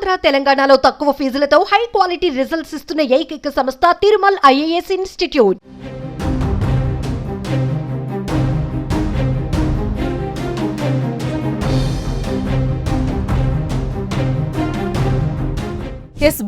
ఆంధ్ర తెలంగాణలో తక్కువ ఫీజులతో high quality results ఇస్తున్న ఏకైక సంస్థ Tirumal IAS institute.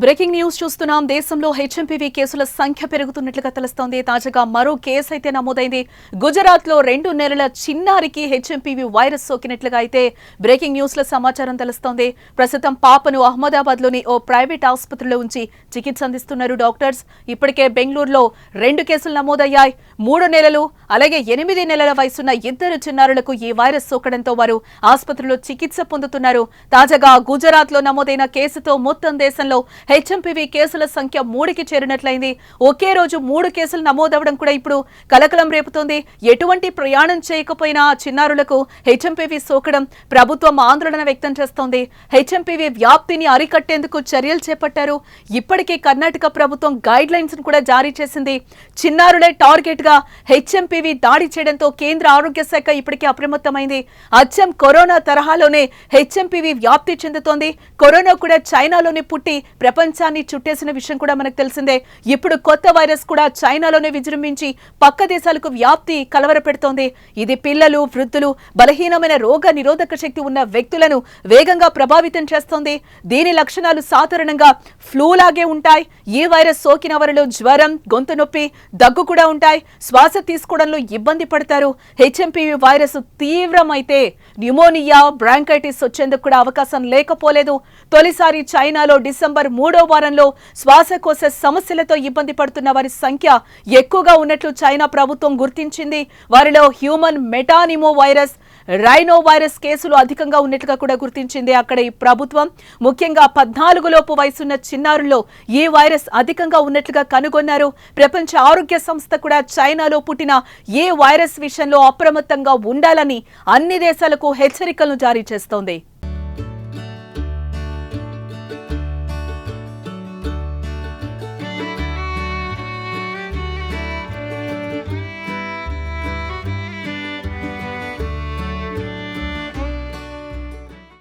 Breaking news చూస్తున్నాం. దేశంలో హెచ్ఎంపీవీ కేసుల సంఖ్య పెరుగుతున్నట్లుగా తెలుస్తోంది. తాజాగా మరో కేసు అయితే నమోదైంది. గుజరాత్ లో 2 నెలల చిన్నారికి హెచ్ఎంపీవీ వైరస్ సోకినట్లుగా అయితే బ్రేకింగ్ న్యూస్ లో సమాచారం తెలుస్తోంది. ప్రస్తుతం పాపను అహ్మదాబాద్ లోని ఓ ప్రైవేట్ ఆసుపత్రిలో ఉంచి చికిత్స అందిస్తున్నారు డాక్టర్స్. ఇప్పటికే బెంగళూరులో 2 కేసులు నమోదయ్యాయి. 3 నెలలు అలాగే 8 నెలల వయసున్న 2 చిన్నారులకు ఈ వైరస్ సోకడంతో వారు ఆసుపత్రిలో చికిత్స పొందుతున్నారు. తాజాగా గుజరాత్ లో నమోదైన కేసుతో మొత్తం దేశంలో హెచ్ఎంపీవీ కేసుల సంఖ్య 3కి చేరినట్లయింది. ఒకే రోజు 3 కేసులు నమోదవడం కూడా ఇప్పుడు కలకలం రేపుతోంది. ఎటువంటి ప్రయాణం చేయకపోయినా చిన్నారులకు హెచ్ఎంపీవీ సోకడం ప్రభుత్వం ఆందోళన వ్యక్తం చేస్తోంది. హెచ్ఎంపీవీ వ్యాప్తిని అరికట్టేందుకు చర్యలు చేపట్టారు. ఇప్పటికే కర్ణాటక ప్రభుత్వం గైడ్ లైన్స్ కూడా జారీ చేసింది. చిన్నారులే టార్గెట్ గా హెచ్ఎంపీవీ దాడి చేయడంతో కేంద్ర ఆరోగ్య శాఖ ఇప్పటికే అప్రమత్తమైంది. అచ్చం కరోనా తరహాలోనే హెచ్ఎంపీవీ వ్యాప్తి చెందుతోంది. కరోనా కూడా చైనాలోనే పుట్టి ప్రపంచాన్ని చుట్టేసిన విషయం కూడా మనకు తెలిసిందే. ఇప్పుడు కొత్త వైరస్ కూడా చైనాలోనే విజృంభించి పక్క దేశాలకు వ్యాప్తి కలవరపెడుతోంది. ఇది పిల్లలు, వృద్ధులు, బలహీనమైన రోగ నిరోధక శక్తి ఉన్న వ్యక్తులను వేగంగా ప్రభావితం చేస్తోంది. దీని లక్షణాలు సాధారణంగా ఫ్లూ లాగే ఉంటాయి. ఈ వైరస్ సోకిన వారిలో జ్వరం, గొంతు నొప్పి, దగ్గు కూడా ఉంటాయి. శ్వాస తీసుకోవడంలో ఇబ్బంది పడతారు. హెచ్ఎంపీవీ వైరస్ తీవ్రమైతే న్యూమోనియా, బ్రాంకైటిస్ వచ్చేందుకు కూడా అవకాశం లేకపోలేదు. తొలిసారి చైనాలో డిసెంబర్ 3వ వారంలో శ్వాసకోశ సమస్యలతో ఇబ్బంది పడుతున్న వారి సంఖ్య ఎక్కువగా ఉన్నట్లు చైనా ప్రభుత్వం గుర్తించింది. వారిలో హ్యూమన్ మెటానిమో వైరస్, రైనో వైరస్ కేసులు అధికంగా ఉన్నట్లుగా కూడా గుర్తించింది. అక్కడ ఈ ప్రభుత్వం ముఖ్యంగా 14 లోపు వయసున్న చిన్నారుల్లో ఈ వైరస్ అధికంగా ఉన్నట్లుగా కనుగొన్నారు. ప్రపంచ ఆరోగ్య సంస్థ కూడా చైనాలో పుట్టిన ఈ వైరస్ విషయంలో అప్రమత్తంగా ఉండాలని అన్ని దేశాలకు హెచ్చరికలను జారీ చేస్తోంది.